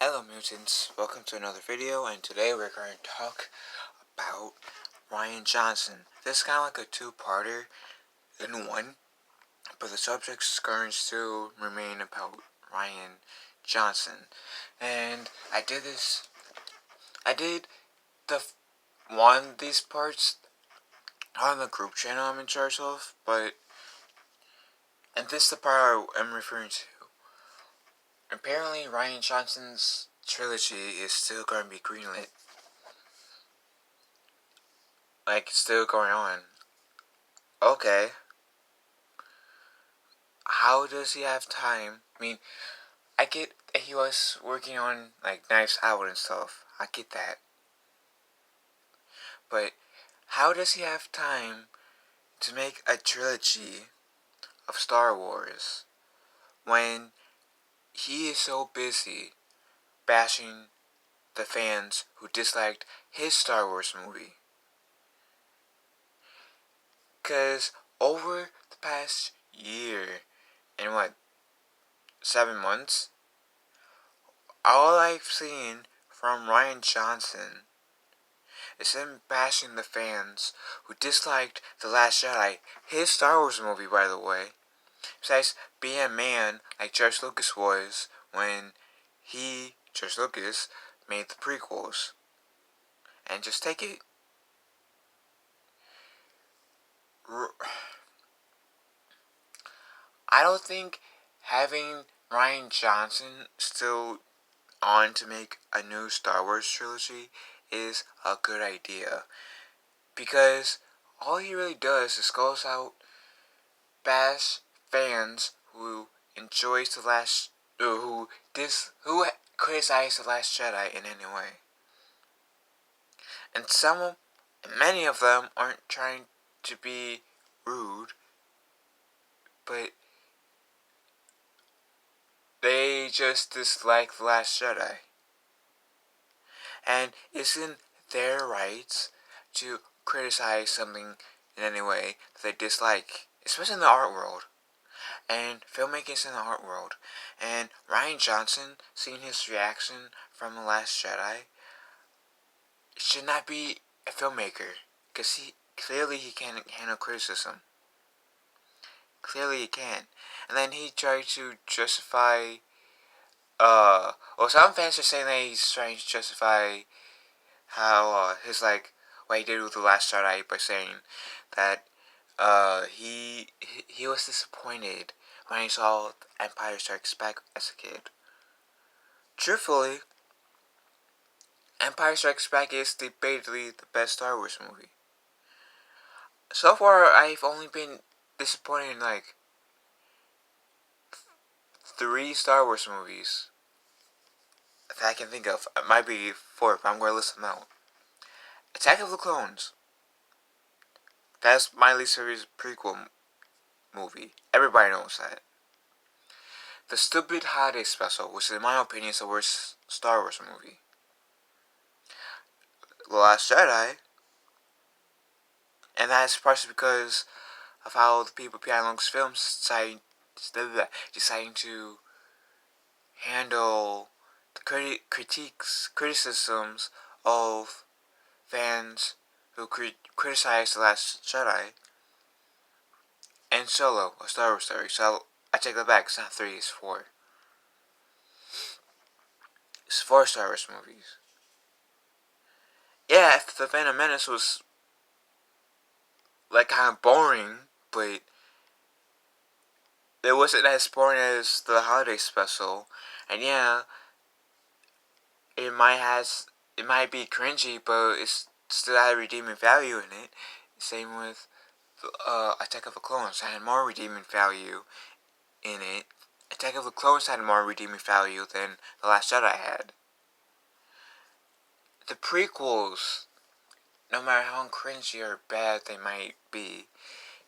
Hello mutants, welcome to another video, and today we're going to talk about Rian Johnson. This is kind of like a two-parter in one, but the subject's going to remain about Rian Johnson. And I did the one of these parts on the group channel I'm in charge of, and this is the part I'm referring to. Apparently Rian Johnson's trilogy is still going to be greenlit. Like, still going on. Okay. How does he have time? I mean, I get that he was working on, like, Knives Out and stuff. I get that. But how does he have time to make a trilogy of Star Wars when he is so busy bashing the fans who disliked his Star Wars movie? Because over the past year, in 7 months, all I've seen from Rian Johnson is him bashing the fans who disliked The Last Jedi, his Star Wars movie, by the way. Besides being a man like George Lucas was when George Lucas, made the prequels. And just take it. I don't think having Rian Johnson still on to make a new Star Wars trilogy is a good idea. Because all he really does is goes out, bash fans who enjoys the last, who criticize the Last Jedi in any way. And many of them aren't trying to be rude, but they just dislike the Last Jedi. And it's in their rights to criticize something in any way that they dislike, especially in the art world. And filmmaking is in the art world. And Rian Johnson, seeing his reaction from The Last Jedi, should not be a filmmaker. Because he can't handle criticism. Clearly he can't. And then he tried to justify, some fans are saying that he's trying to justify how, what he did with The Last Jedi by saying that, he was disappointed when he saw Empire Strikes Back as a kid. Truthfully, Empire Strikes Back is debatably the best Star Wars movie. So far, I've only been disappointed in, 3 Star Wars movies that I can think of. It might be 4, but I'm going to list them out. Attack of the Clones. That's my least favorite prequel movie. Everybody knows that. The Stupid Holiday Special, which in my opinion is the worst Star Wars movie. The Last Jedi. And that's partially because of how the people behind Lucasfilm deciding to handle the criticisms of fans who criticize The Last Jedi and Solo, a Star Wars story. So I take that back. It's not 3, it's 4. It's 4 Star Wars movies. Yeah, The Phantom Menace was kind of boring, but it wasn't as boring as the holiday special. And yeah, it might be cringy, but it's still had redeeming value in it. Same with Attack of the Clones. It had more redeeming value in it. Attack of the Clones had more redeeming value than The Last Jedi had. The prequels, no matter how cringy or bad they might be,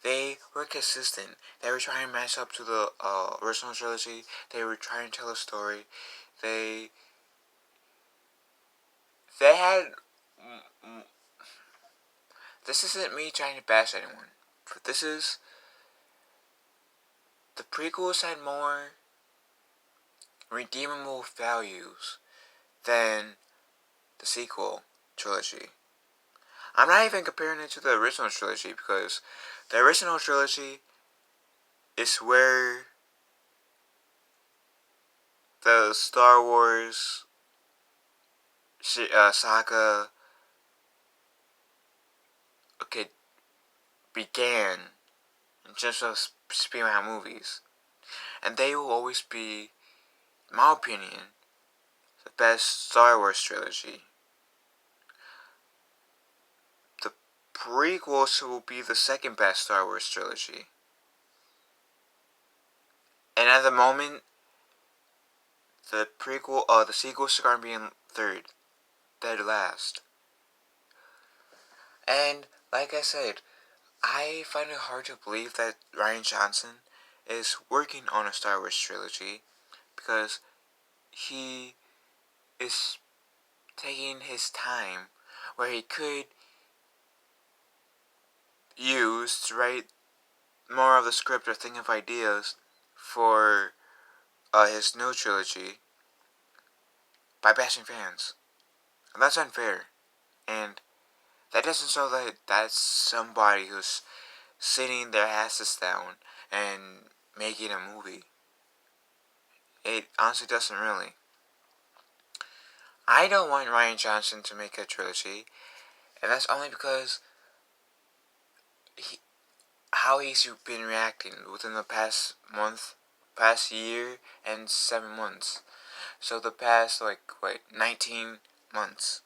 they were consistent. They were trying to match up to the original trilogy. They were trying to tell a story. They had... This isn't me trying to bash anyone, but this is... The prequels had more redeemable values than the sequel trilogy. I'm not even comparing it to the original trilogy because the original trilogy is where the Star Wars saga began in terms of speaking about movies. And they will always be, in my opinion, the best Star Wars trilogy. The prequels will be the second best Star Wars trilogy. And at the moment, the sequels are going to be in third, dead last. And like I said, I find it hard to believe that Rian Johnson is working on a Star Wars trilogy because he is taking his time where he could use to write more of the script or think of ideas for his new trilogy by bashing fans. And that's unfair. And that doesn't show that that's somebody who's sitting their asses down and making a movie. It honestly doesn't really. I don't want Rian Johnson to make a trilogy, and that's only because how he's been reacting within the past month, past year, and 7 months. So the past, 19 months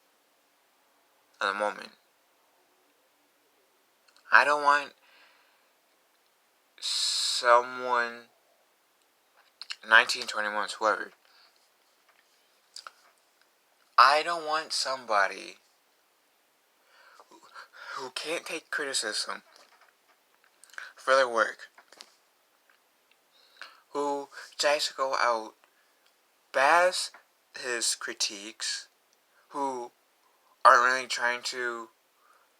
at the moment. I don't want someone, 19, 20 months, whoever. I don't want somebody who can't take criticism for their work, who tries to go out, bash his critiques, who aren't really trying to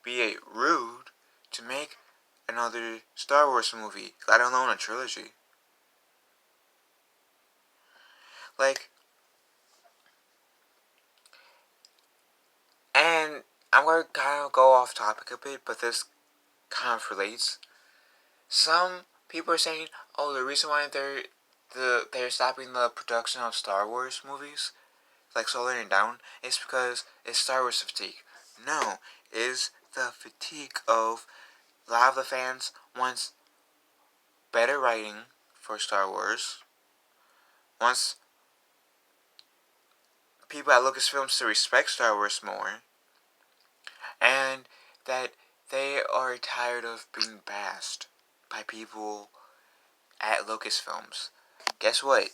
be rude to make another Star Wars movie, let alone a trilogy. And I'm going to kind of go off topic a bit, but this kind of relates. Some people are saying, oh, the reason why they're stopping the production of Star Wars movies, like slowing down, is because it's Star Wars fatigue. No, it's the fatigue of a lot of the fans wants better writing for Star Wars, wants people at Lucasfilms to respect Star Wars more, and that they are tired of being bashed by people at Lucasfilms. Guess what?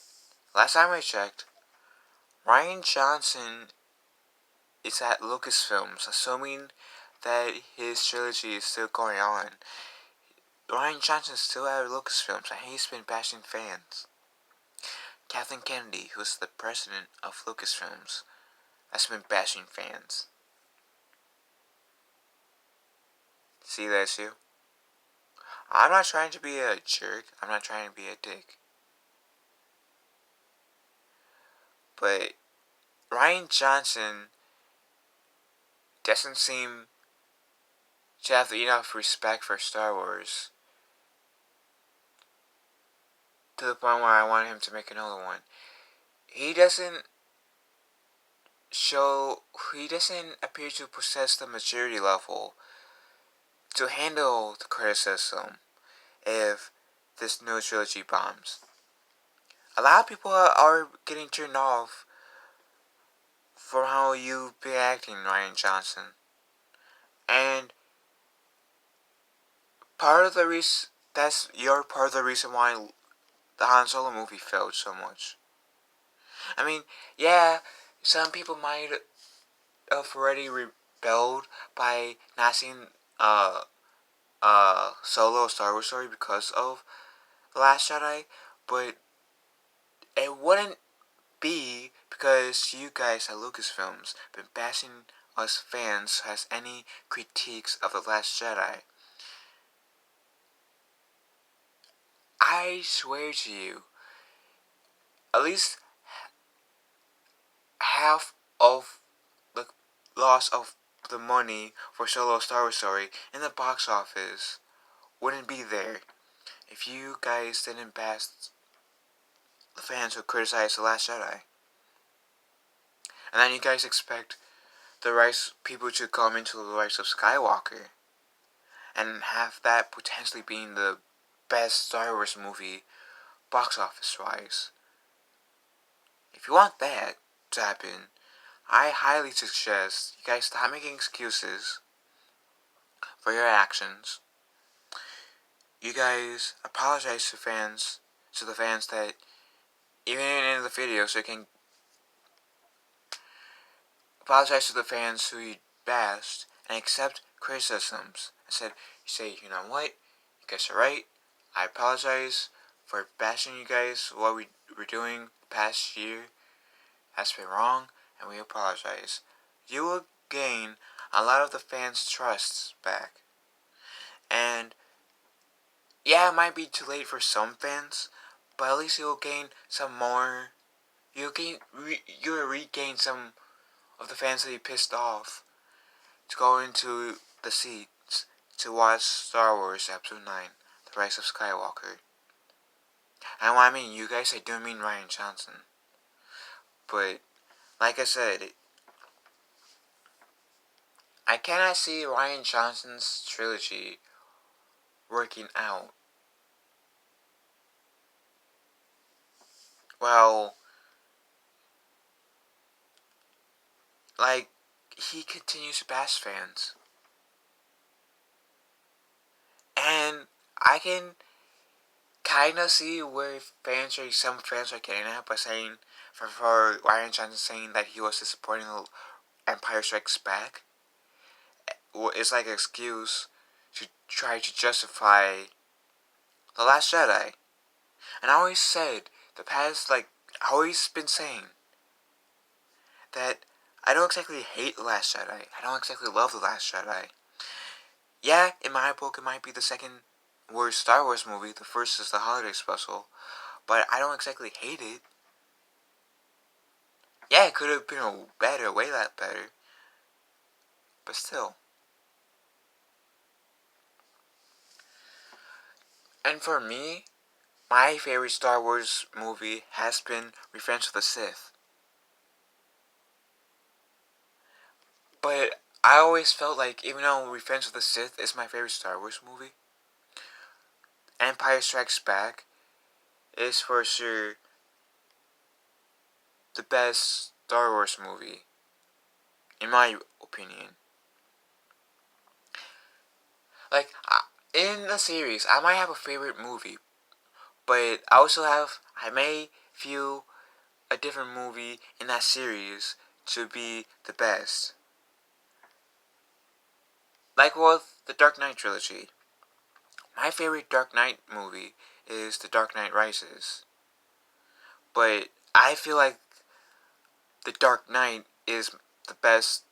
Last time I checked, Rian Johnson is at Lucasfilms, assuming that his trilogy is still going on. Rian Johnson's still at Lucasfilms, and he's been bashing fans. Kathleen Kennedy, who's the president of Lucasfilms, has been bashing fans. See the issue? I'm not trying to be a jerk. I'm not trying to be a dick. But Rian Johnson doesn't seem to have enough respect for Star Wars to the point where I want him to make another one. He doesn't appear to possess the maturity level to handle the criticism if this new trilogy bombs. A lot of people are getting turned off for how you've been acting, Rian Johnson. And part of the reason why the Han Solo movie failed so much. I mean, yeah, some people might have already rebelled by not seeing Solo Star Wars story because of The Last Jedi, but it wouldn't be because you guys at Lucasfilms been bashing us fans who has any critiques of The Last Jedi. I swear to you, at least half of the loss of the money for Solo Star Wars Story in the box office wouldn't be there if you guys didn't bash the fans who criticized The Last Jedi. And then you guys expect the Rise people to come into the Rise of Skywalker and have that potentially being the best Star Wars movie box office wise. If you want that to happen, I highly suggest you guys stop making excuses for your actions. You guys apologize to the fans that even in the video, so you can apologize to the fans who you bashed and accept criticisms. You say, you know what, you guys are right. I apologize for bashing you guys. What we were doing the past year has been wrong, and we apologize. You will gain a lot of the fans' trust back. And yeah, it might be too late for some fans, but at least you'll gain some more. You'll regain some of the fans that you pissed off to go into the seats to watch Star Wars Episode 9, The Rise of Skywalker. And when I mean you guys, I do mean Rian Johnson. But, like I said, I cannot see Rian Johnson's trilogy working out. Well, like, he continues to bash fans. And I can kind of see where some fans are getting at by saying, for Rian Johnson saying that he was supporting Empire Strikes Back. It's like an excuse to try to justify The Last Jedi. And I always said, I always been saying that I don't exactly hate The Last Jedi. I don't exactly love The Last Jedi. Yeah, in my book, it might be the second worst Star Wars movie. The first is the holiday special. But I don't exactly hate it. Yeah, it could have been a better, way that better. But still. And for me, my favorite Star Wars movie has been Revenge of the Sith. But I always felt like, even though Revenge of the Sith is my favorite Star Wars movie, Empire Strikes Back is for sure the best Star Wars movie, in my opinion. Like, in the series, I might have a favorite movie, but I may feel a different movie in that series to be the best. Like with the Dark Knight trilogy. My favorite Dark Knight movie is The Dark Knight Rises. But I feel like The Dark Knight is the best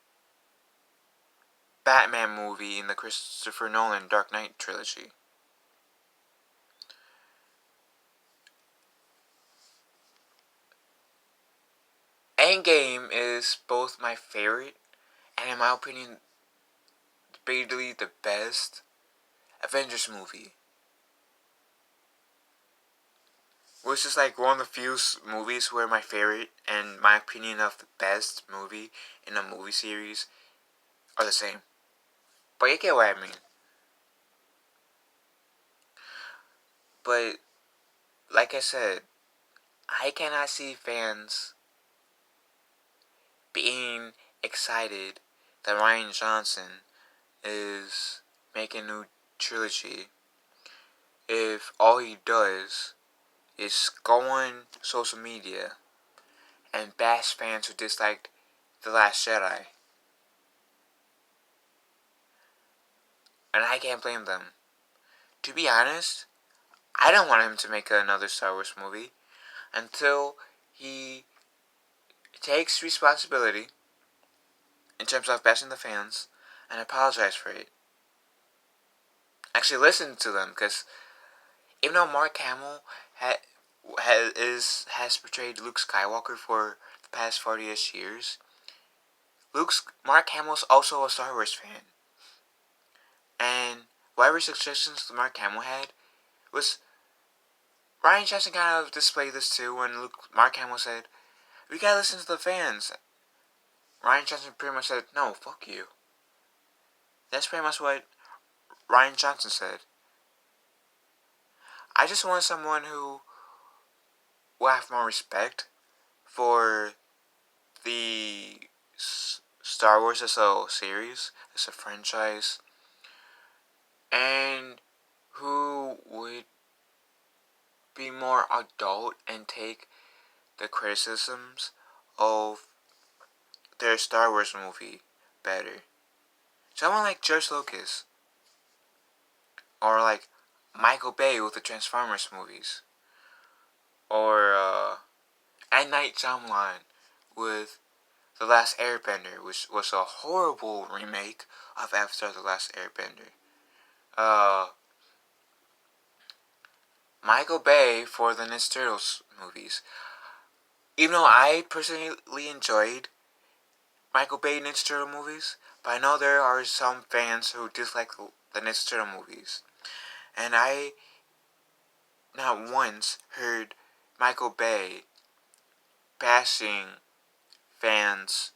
Batman movie in the Christopher Nolan Dark Knight trilogy. Endgame is both my favorite and, in my opinion, debatably the best Avengers movie. Which is like one of the few movies where my favorite and my opinion of the best movie in a movie series are the same. But you get what I mean. But, like I said, I cannot see fans being excited that Rian Johnson is making a new trilogy if all he does is go on social media and bash fans who disliked The Last Jedi. And I can't blame them. To be honest, I don't want him to make another Star Wars movie until he takes responsibility in terms of bashing the fans and apologize for it. Actually listen to them, because even though Mark Hamill has portrayed Luke Skywalker for the past 40-ish years, Mark Hamill's also a Star Wars fan, and whatever suggestions Mark Hamill had was Rian Johnson kind of displayed this too when Mark Hamill said, "We gotta listen to the fans." Rian Johnson pretty much said, "No, fuck you." That's pretty much what Rian Johnson said. I just want someone who will have more respect for the Star Wars as a series, as a franchise, and who would be more adult and take the criticisms of their Star Wars movie better. Someone like George Lucas, or like Michael Bay with the Transformers movies, or M. Night Shyamalan with The Last Airbender, which was a horrible remake of Avatar: The Last Airbender. Michael Bay for the Ninja Turtles movies. Even though I personally enjoyed Michael Bay Ninja Turtle movies, but I know there are some fans who dislike the Ninja Turtle movies. And I not once heard Michael Bay bashing fans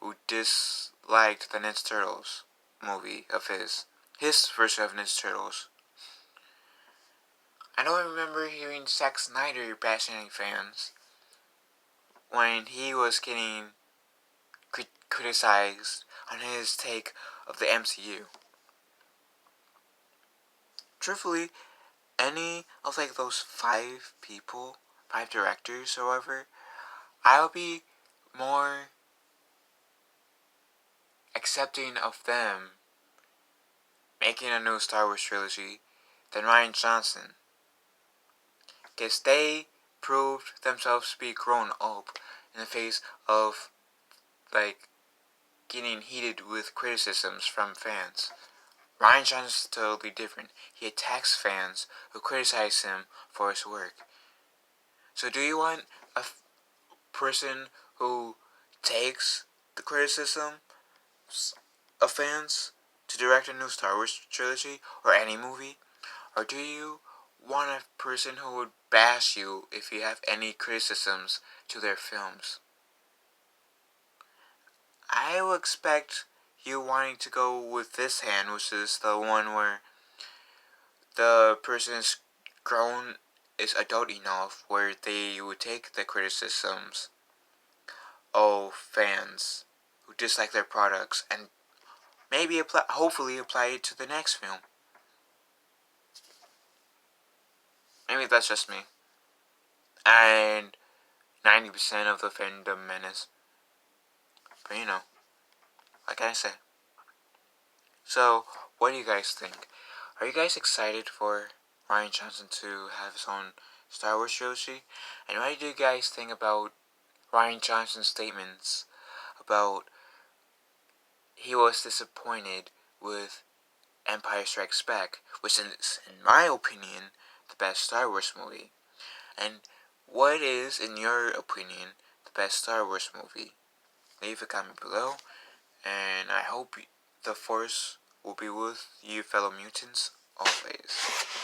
who disliked the Ninja Turtles movie of his version of Ninja Turtles. I don't remember hearing Zack Snyder bashing fans when he was getting criticized on his take of the MCU. Truthfully, any of like those 5 people, 5 directors or whatever, I'll be more accepting of them making a new Star Wars trilogy than Rian Johnson. Because they proved themselves to be grown up in the face of like getting heated with criticisms from fans. Rian Johnson's totally different. He attacks fans who criticize him for his work. So do you want a person who takes the criticism of fans to direct a new Star Wars trilogy or any movie? Or do you want a person who would bash you if you have any criticisms to their films? I would expect you wanting to go with this hand, which is the one where the person is adult enough where they would take the criticisms of fans who dislike their products and maybe hopefully apply it to the next film. Maybe that's just me. And 90% of the fandom menace. But you know, what can I say? So, what do you guys think? Are you guys excited for Rian Johnson to have his own Star Wars trilogy? And what do you guys think about Rian Johnson's statements about he was disappointed with Empire Strikes Back, which is, in my opinion, the best Star Wars movie? And what is, in your opinion, the best Star Wars movie? Leave a comment below, and I hope the Force will be with you fellow mutants always.